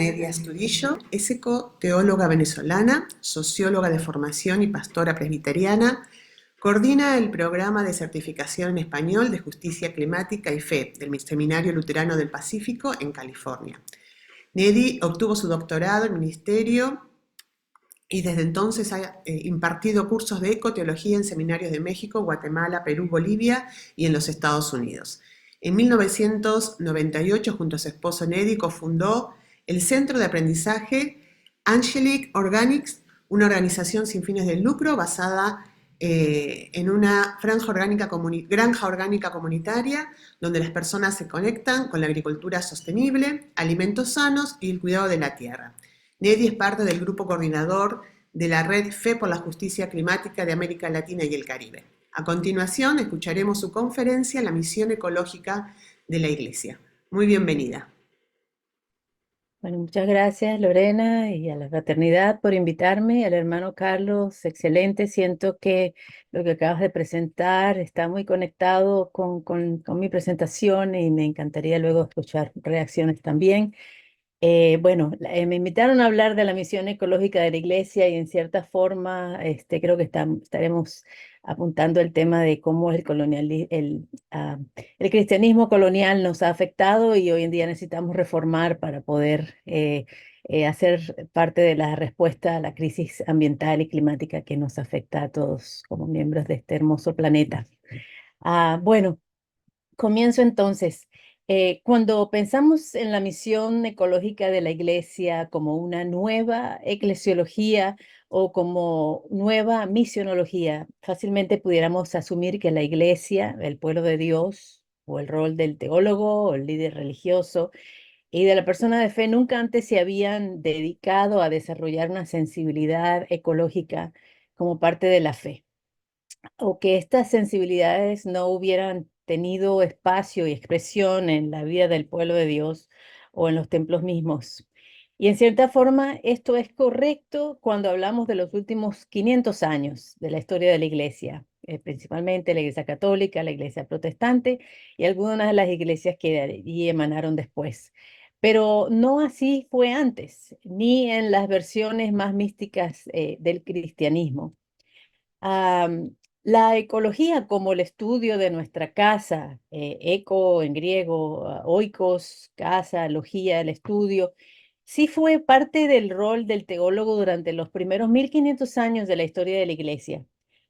Nedia Astudillo, es teóloga venezolana, socióloga de formación y pastora presbiteriana. Coordina el programa de certificación en español de Justicia Climática y Fe del Seminario Luterano del Pacífico en California. Nedi obtuvo su doctorado en ministerio y desde entonces ha impartido cursos de ecoteología en seminarios de México, Guatemala, Perú, Bolivia y en los Estados Unidos. En 1998, junto a su esposo Nedi, cofundó el Centro de Aprendizaje Angelic Organics, una organización sin fines de lucro basada en una granja orgánica comunitaria donde las personas se conectan con la agricultura sostenible, alimentos sanos y el cuidado de la tierra. Nedi es parte del grupo coordinador de la Red Fe por la Justicia Climática de América Latina y el Caribe. A continuación, escucharemos su conferencia La misión ecológica de la Iglesia. Muy bienvenida. Bueno, muchas gracias Lorena y a la fraternidad por invitarme, al hermano Carlos, excelente. Siento que lo que acabas de presentar está muy conectado con mi presentación y me encantaría luego escuchar reacciones también. Me invitaron a hablar de la misión ecológica de la Iglesia y en cierta forma creo que estaremos apuntando el tema de cómo el cristianismo colonial nos ha afectado y hoy en día necesitamos reformar para poder hacer parte de la respuesta a la crisis ambiental y climática que nos afecta a todos como miembros de este hermoso planeta. Bueno. Comienzo entonces. Cuando pensamos en la misión ecológica de la Iglesia como una nueva eclesiología o como nueva misionología, fácilmente pudiéramos asumir que la Iglesia, el pueblo de Dios, o el rol del teólogo o el líder religioso y de la persona de fe nunca antes se habían dedicado a desarrollar una sensibilidad ecológica como parte de la fe o que estas sensibilidades no hubieran tenido espacio y expresión en la vida del pueblo de Dios o en los templos mismos. Y en cierta forma esto es correcto cuando hablamos de los últimos 500 años de la historia de la Iglesia, principalmente la Iglesia Católica, la Iglesia Protestante y algunas de las iglesias que de allí emanaron después. Pero no así fue antes, ni en las versiones más místicas del cristianismo. Am, la ecología como el estudio de nuestra casa, eco en griego, oikos, casa, logía, el estudio, sí fue parte del rol del teólogo durante los primeros 1500 años de la historia de la Iglesia,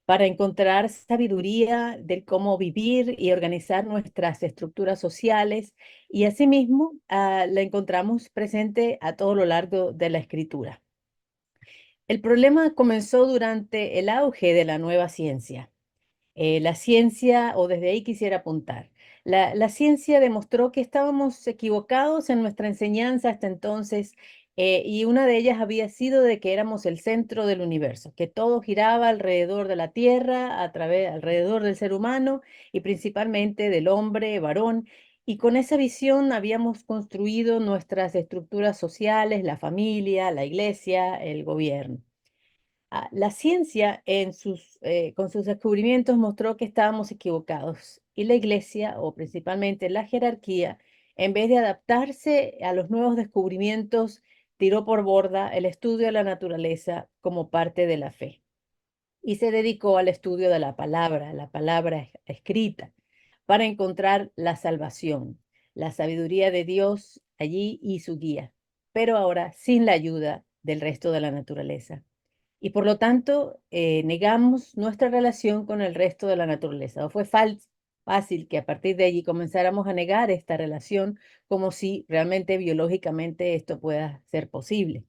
para encontrar sabiduría del cómo vivir y organizar nuestras estructuras sociales, y asimismo la encontramos presente a todo lo largo de la Escritura. El problema comenzó durante el auge de la nueva ciencia. La ciencia, o desde ahí quisiera apuntar, la ciencia demostró que estábamos equivocados en nuestra enseñanza hasta entonces, y una de ellas había sido de que éramos el centro del universo, que todo giraba alrededor de la Tierra, alrededor del ser humano y principalmente del hombre, varón, y con esa visión habíamos construido nuestras estructuras sociales, la familia, la iglesia, el gobierno. La ciencia con sus descubrimientos mostró que estábamos equivocados y la iglesia, o principalmente la jerarquía, en vez de adaptarse a los nuevos descubrimientos, tiró por borda el estudio de la naturaleza como parte de la fe y se dedicó al estudio de la palabra escrita, para encontrar la salvación, la sabiduría de Dios allí y su guía, pero ahora sin la ayuda del resto de la naturaleza. Y por lo tanto, negamos nuestra relación con el resto de la naturaleza. O fue fácil que a partir de allí comenzáramos a negar esta relación como si realmente biológicamente esto pueda ser posible.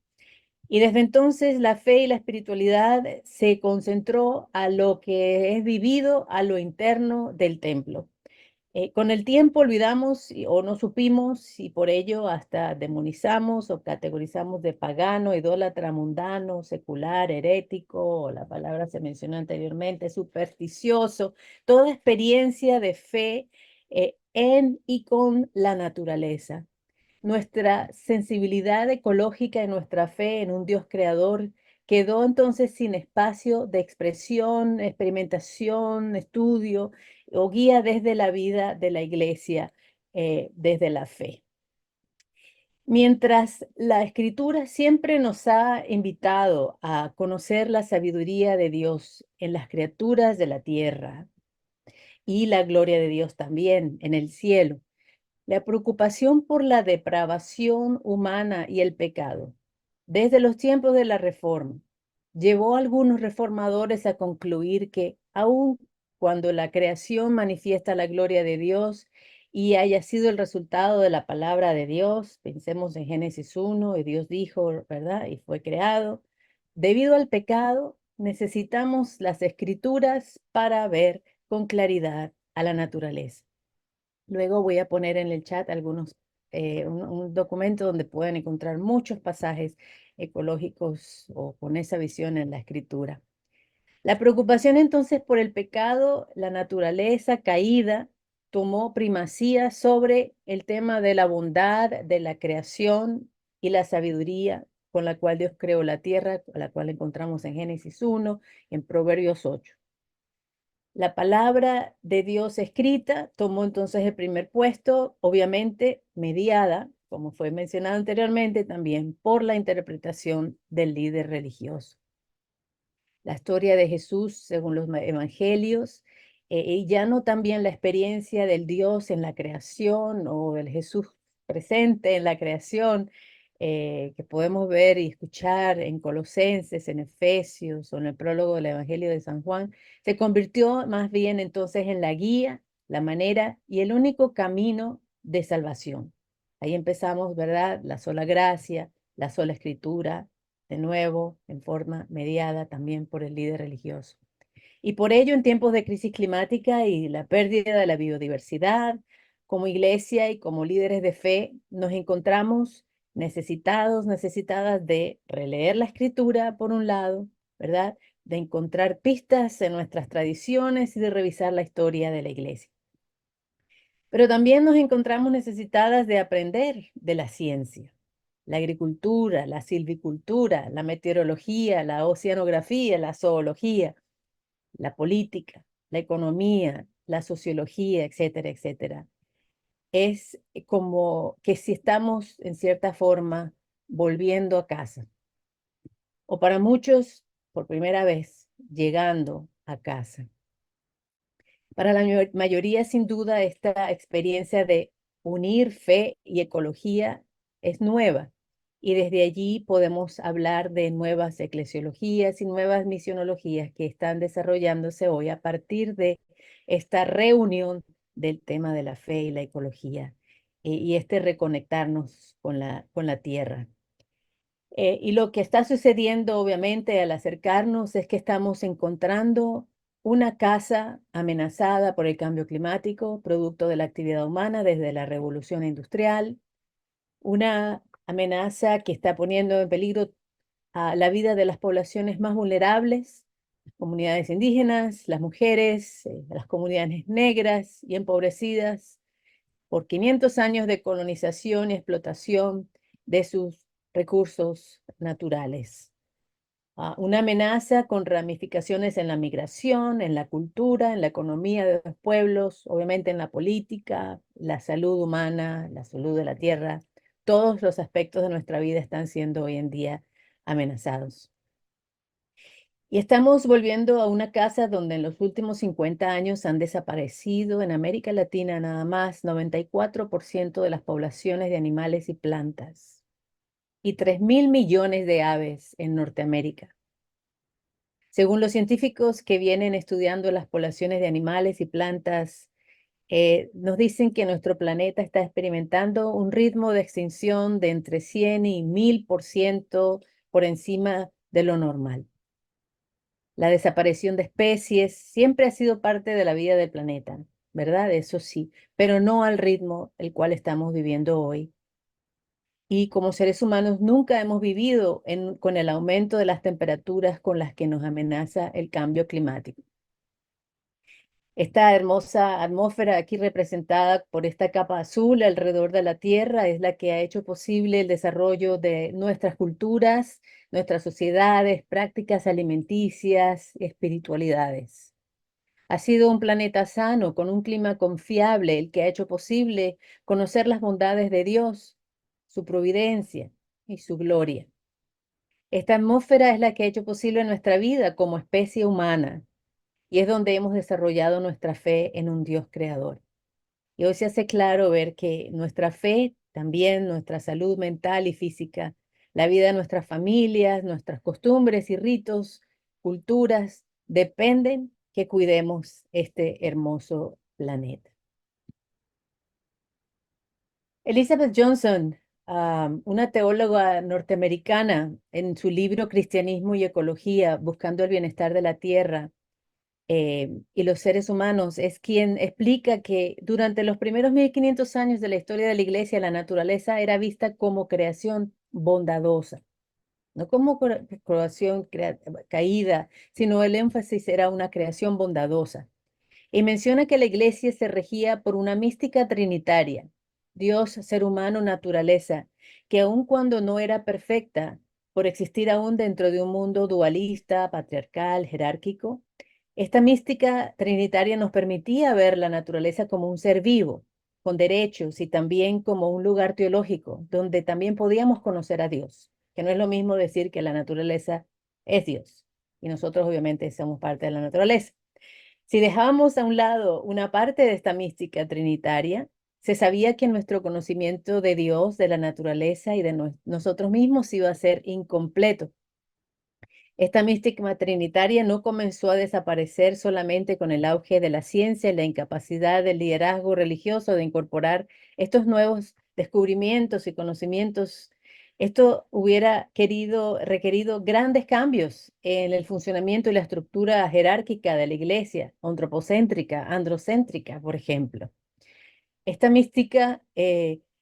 Y desde entonces la fe y la espiritualidad se concentró a lo que es vivido a lo interno del templo. Con el tiempo olvidamos o no supimos y por ello hasta demonizamos o categorizamos de pagano, idólatra, mundano, secular, herético, o la palabra se mencionó anteriormente, supersticioso, toda experiencia de fe en y con la naturaleza. Nuestra sensibilidad ecológica y nuestra fe en un Dios creador quedó entonces sin espacio de expresión, experimentación, estudio o guía desde la vida de la iglesia, desde la fe. Mientras la Escritura siempre nos ha invitado a conocer la sabiduría de Dios en las criaturas de la tierra y la gloria de Dios también en el cielo, la preocupación por la depravación humana y el pecado, desde los tiempos de la Reforma, llevó a algunos reformadores a concluir que aun cuando la creación manifiesta la gloria de Dios y haya sido el resultado de la palabra de Dios, pensemos en Génesis 1, y Dios dijo, ¿verdad? Y fue creado. Debido al pecado, necesitamos las escrituras para ver con claridad a la naturaleza. Luego voy a poner en el chat un documento donde pueden encontrar muchos pasajes ecológicos o con esa visión en la escritura. La preocupación entonces por el pecado, la naturaleza caída, tomó primacía sobre el tema de la bondad, de la creación y la sabiduría con la cual Dios creó la tierra, la cual encontramos en Génesis 1, en Proverbios 8. La palabra de Dios escrita tomó entonces el primer puesto, obviamente mediada, como fue mencionado anteriormente, también por la interpretación del líder religioso. La historia de Jesús según los evangelios, y ya no también la experiencia del Dios en la creación o del Jesús presente en la creación, que podemos ver y escuchar en Colosenses, en Efesios o en el prólogo del Evangelio de San Juan, se convirtió más bien entonces en la guía, la manera y el único camino de salvación. Ahí empezamos, ¿verdad? La sola gracia, la sola escritura, de nuevo en forma mediada también por el líder religioso. Y por ello, en tiempos de crisis climática y la pérdida de la biodiversidad, como iglesia y como líderes de fe, nos encontramos necesitadas de releer la escritura, por un lado, ¿verdad? De encontrar pistas en nuestras tradiciones y de revisar la historia de la iglesia. Pero también nos encontramos necesitadas de aprender de la ciencia, la agricultura, la silvicultura, la meteorología, la oceanografía, la zoología, la política, la economía, la sociología, etcétera, etcétera. Es como que si estamos en cierta forma volviendo a casa, o para muchos, por primera vez, llegando a casa. Para la mayoría, sin duda, esta experiencia de unir fe y ecología es nueva. Y desde allí podemos hablar de nuevas eclesiologías y nuevas misionologías que están desarrollándose hoy a partir de esta reunión del tema de la fe y la ecología y este reconectarnos con la tierra. Y lo que está sucediendo, obviamente, al acercarnos es que estamos encontrando una casa amenazada por el cambio climático, producto de la actividad humana desde la revolución industrial, una amenaza que está poniendo en peligro a la vida de las poblaciones más vulnerables, las comunidades indígenas, las mujeres, las comunidades negras y empobrecidas, por 500 años de colonización y explotación de sus recursos naturales. Una amenaza con ramificaciones en la migración, en la cultura, en la economía de los pueblos, obviamente en la política, la salud humana, la salud de la tierra. Todos los aspectos de nuestra vida están siendo hoy en día amenazados. Y estamos volviendo a una casa donde en los últimos 50 años han desaparecido en América Latina nada más 94% de las poblaciones de animales y plantas y 3.000 millones de aves en Norteamérica. Según los científicos que vienen estudiando las poblaciones de animales y plantas, nos dicen que nuestro planeta está experimentando un ritmo de extinción de entre 100 y 1000% por encima de lo normal. La desaparición de especies siempre ha sido parte de la vida del planeta, ¿verdad? Eso sí, pero no al ritmo el cual estamos viviendo hoy. Y como seres humanos nunca hemos vivido con el aumento de las temperaturas con las que nos amenaza el cambio climático. Esta hermosa atmósfera aquí representada por esta capa azul alrededor de la Tierra es la que ha hecho posible el desarrollo de nuestras culturas, nuestras sociedades, prácticas alimenticias, espiritualidades. Ha sido un planeta sano, con un clima confiable, el que ha hecho posible conocer las bondades de Dios, su providencia y su gloria. Esta atmósfera es la que ha hecho posible nuestra vida como especie humana y es donde hemos desarrollado nuestra fe en un Dios creador. Y hoy se hace claro ver que nuestra fe, también nuestra salud mental y física, la vida de nuestras familias, nuestras costumbres y ritos, culturas, dependen que cuidemos este hermoso planeta. Elizabeth Johnson, una teóloga norteamericana, en su libro Cristianismo y Ecología, Buscando el Bienestar de la Tierra, y los seres humanos, es quien explica que durante los primeros 1500 años de la historia de la Iglesia, la naturaleza era vista como creación bondadosa, no como creación caída, sino el énfasis era una creación bondadosa. Y menciona que la Iglesia se regía por una mística trinitaria, Dios, ser humano, naturaleza, que aun cuando no era perfecta, por existir aún dentro de un mundo dualista, patriarcal, jerárquico, esta mística trinitaria nos permitía ver la naturaleza como un ser vivo, con derechos y también como un lugar teológico, donde también podíamos conocer a Dios, que no es lo mismo decir que la naturaleza es Dios, y nosotros obviamente somos parte de la naturaleza. Si dejábamos a un lado una parte de esta mística trinitaria, se sabía que nuestro conocimiento de Dios, de la naturaleza y de nosotros mismos iba a ser incompleto. Esta mística trinitaria no comenzó a desaparecer solamente con el auge de la ciencia y la incapacidad del liderazgo religioso de incorporar estos nuevos descubrimientos y conocimientos. Esto hubiera requerido grandes cambios en el funcionamiento y la estructura jerárquica de la iglesia, antropocéntrica, androcéntrica, por ejemplo. Esta mística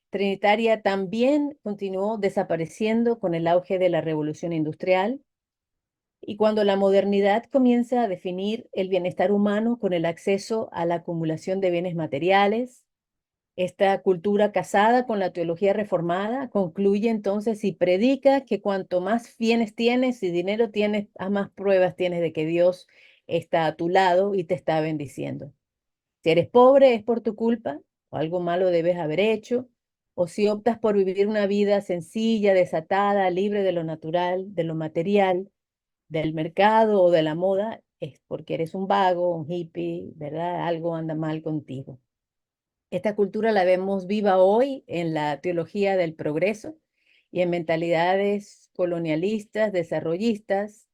trinitaria también continuó desapareciendo con el auge de la revolución industrial y cuando la modernidad comienza a definir el bienestar humano con el acceso a la acumulación de bienes materiales, esta cultura casada con la teología reformada concluye entonces y predica que cuanto más bienes tienes y dinero tienes, a más pruebas tienes de que Dios está a tu lado y te está bendiciendo. Si eres pobre es por tu culpa o algo malo debes haber hecho, o si optas por vivir una vida sencilla, desatada, libre de lo natural, de lo material, del mercado o de la moda, es porque eres un vago, un hippie, ¿verdad? Algo anda mal contigo. Esta cultura la vemos viva hoy en la teología del progreso y en mentalidades colonialistas, desarrollistas,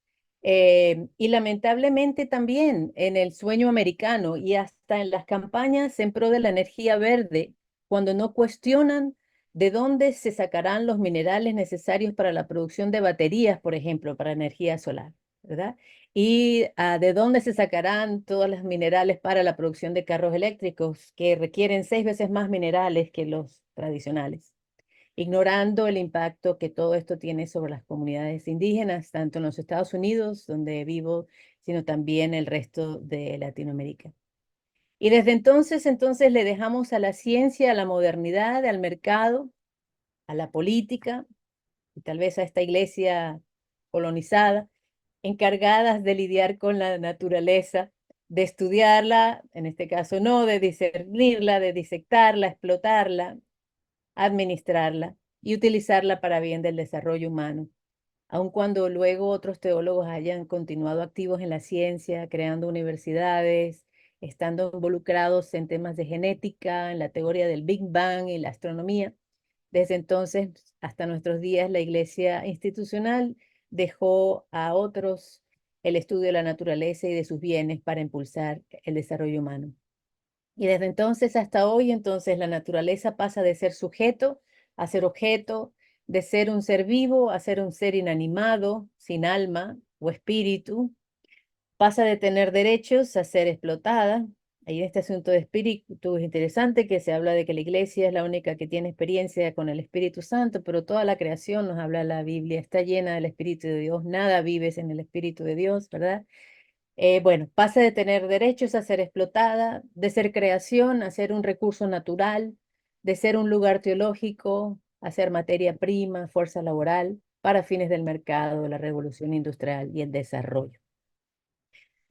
y lamentablemente también en el sueño americano y hasta en las campañas en pro de la energía verde, cuando no cuestionan de dónde se sacarán los minerales necesarios para la producción de baterías, por ejemplo, para energía solar, ¿verdad? Y de dónde se sacarán todos los minerales para la producción de carros eléctricos que requieren 6 veces más minerales que los tradicionales, ignorando el impacto que todo esto tiene sobre las comunidades indígenas, tanto en los Estados Unidos, donde vivo, sino también el resto de Latinoamérica. Y desde entonces le dejamos a la ciencia, a la modernidad, al mercado, a la política y tal vez a esta iglesia colonizada, encargadas de lidiar con la naturaleza, de estudiarla, en este caso no, de discernirla, de disectarla, explotarla, administrarla y utilizarla para bien del desarrollo humano. Aun cuando luego otros teólogos hayan continuado activos en la ciencia, creando universidades, estando involucrados en temas de genética, en la teoría del Big Bang y la astronomía, desde entonces hasta nuestros días, la Iglesia institucional dejó a otros el estudio de la naturaleza y de sus bienes para impulsar el desarrollo humano. Y desde entonces hasta hoy, entonces, la naturaleza pasa de ser sujeto a ser objeto, de ser un ser vivo a ser un ser inanimado, sin alma o espíritu, pasa de tener derechos a ser explotada. Ahí en este asunto de espíritu es interesante que se habla de que la iglesia es la única que tiene experiencia con el Espíritu Santo, pero toda la creación, nos habla la Biblia, está llena del Espíritu de Dios, nada vive en el Espíritu de Dios, ¿verdad? Bueno, pasa de tener derechos a ser explotada, de ser creación a ser un recurso natural, de ser un lugar teológico a ser materia prima, fuerza laboral, para fines del mercado, la revolución industrial y el desarrollo.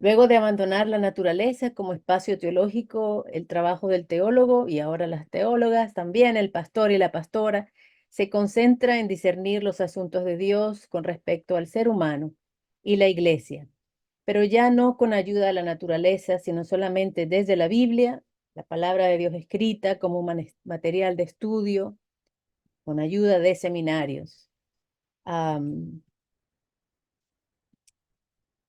Luego de abandonar la naturaleza como espacio teológico, el trabajo del teólogo y ahora las teólogas, también el pastor y la pastora, se concentra en discernir los asuntos de Dios con respecto al ser humano y la Iglesia, pero ya no con ayuda de la naturaleza, sino solamente desde la Biblia, la palabra de Dios escrita como un material de estudio, con ayuda de seminarios. Lo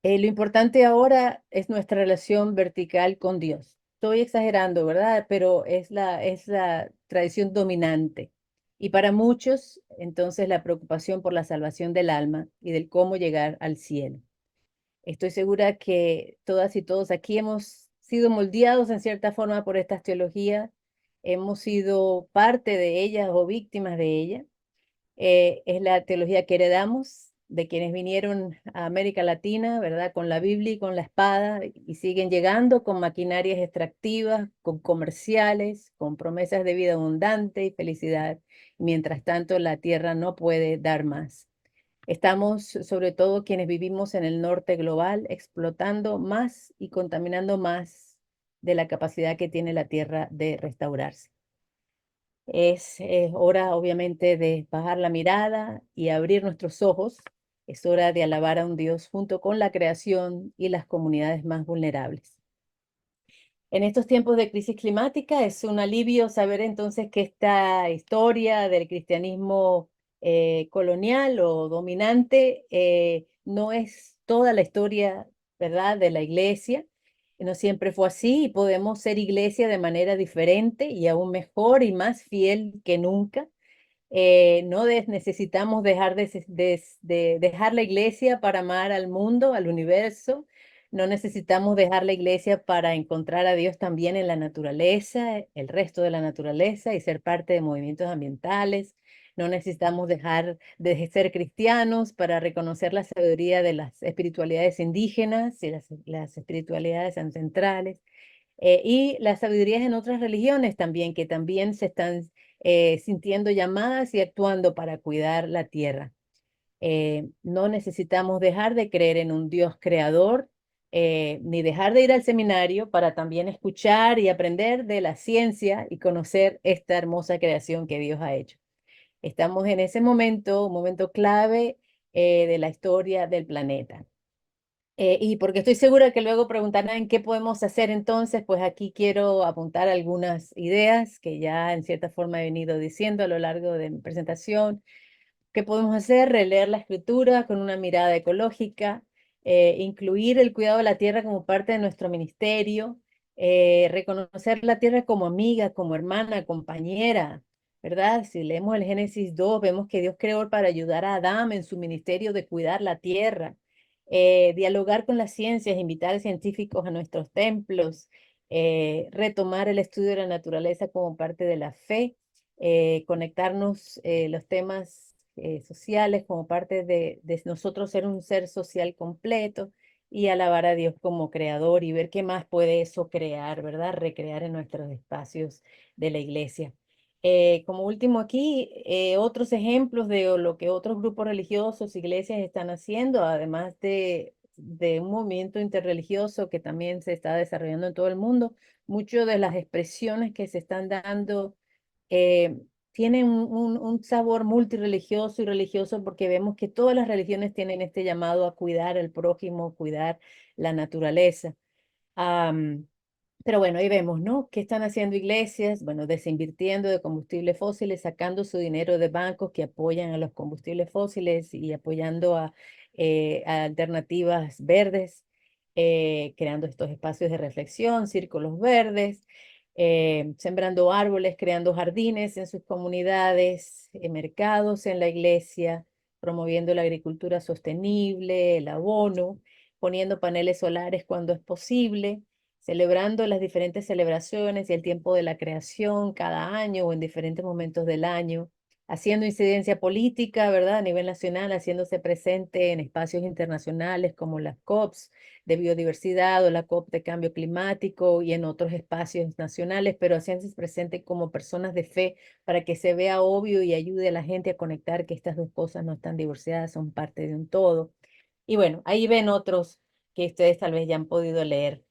importante ahora es nuestra relación vertical con Dios. Estoy exagerando, ¿verdad? Pero es la tradición dominante. Y para muchos, entonces, la preocupación por la salvación del alma y del cómo llegar al cielo. Estoy segura que todas y todos aquí hemos sido moldeados en cierta forma por estas teologías, hemos sido parte de ellas o víctimas de ellas. Es la teología que heredamos de quienes vinieron a América Latina, ¿verdad? Con la Biblia y con la espada, y siguen llegando con maquinarias extractivas, con comerciales, con promesas de vida abundante y felicidad. Mientras tanto, la tierra no puede dar más. Estamos, sobre todo quienes vivimos en el norte global, explotando más y contaminando más de la capacidad que tiene la tierra de restaurarse. Es hora, obviamente, de bajar la mirada y abrir nuestros ojos. Es hora de alabar a un Dios junto con la creación y las comunidades más vulnerables. En estos tiempos de crisis climática es un alivio saber entonces que esta historia del cristianismo colonial o dominante no es toda la historia, ¿verdad?, de la iglesia. No siempre fue así y podemos ser iglesia de manera diferente y aún mejor y más fiel que nunca. No necesitamos dejar la iglesia para amar al mundo, al universo. No necesitamos dejar la iglesia para encontrar a Dios también en la naturaleza, el resto de la naturaleza y ser parte de movimientos ambientales. No necesitamos dejar de ser cristianos para reconocer la sabiduría de las espiritualidades indígenas y las espiritualidades ancestrales. Y las sabidurías en otras religiones también, que también se están sintiendo llamadas y actuando para cuidar la tierra. No necesitamos dejar de creer en un Dios creador, ni dejar de ir al seminario para también escuchar y aprender de la ciencia y conocer esta hermosa creación que Dios ha hecho. Estamos en ese momento, un momento clave de la historia del planeta. Y porque estoy segura que luego preguntarán qué podemos hacer entonces, pues aquí quiero apuntar algunas ideas que ya en cierta forma he venido diciendo a lo largo de mi presentación. ¿Qué podemos hacer? Releer la escritura con una mirada ecológica, incluir el cuidado de la tierra como parte de nuestro ministerio, reconocer la tierra como amiga, como hermana, compañera, ¿verdad? Si leemos el Génesis 2, vemos que Dios creó para ayudar a Adán en su ministerio de cuidar la tierra, dialogar con las ciencias, invitar científicos a nuestros templos, retomar el estudio de la naturaleza como parte de la fe, conectarnos los temas sociales como parte de nosotros ser un ser social completo y alabar a Dios como creador y ver qué más puede eso crear, ¿verdad? Recrear en nuestros espacios de la iglesia. Como último aquí, otros ejemplos de lo que otros grupos religiosos, iglesias están haciendo, además de un movimiento interreligioso que también se está desarrollando en todo el mundo. Muchas de las expresiones que se están dando eh, tienen un sabor multirreligioso y religioso porque vemos que todas las religiones tienen este llamado a cuidar al prójimo, cuidar la naturaleza. Am, pero bueno, ahí vemos, ¿no? ¿Qué están haciendo iglesias? Bueno, desinvirtiendo de combustibles fósiles, sacando su dinero de bancos que apoyan a los combustibles fósiles y apoyando a alternativas verdes, creando estos espacios de reflexión, círculos verdes, sembrando árboles, creando jardines en sus comunidades, mercados en la iglesia, promoviendo la agricultura sostenible, el abono, poniendo paneles solares cuando es posible, celebrando las diferentes celebraciones y el tiempo de la creación cada año o en diferentes momentos del año, haciendo incidencia política, ¿verdad? A nivel nacional, haciéndose presente en espacios internacionales como las COPs de biodiversidad o la COP de cambio climático y en otros espacios nacionales, pero haciéndose presente como personas de fe para que se vea obvio y ayude a la gente a conectar que estas dos cosas no están divorciadas, son parte de un todo. Y bueno, ahí ven otros que ustedes tal vez ya han podido leer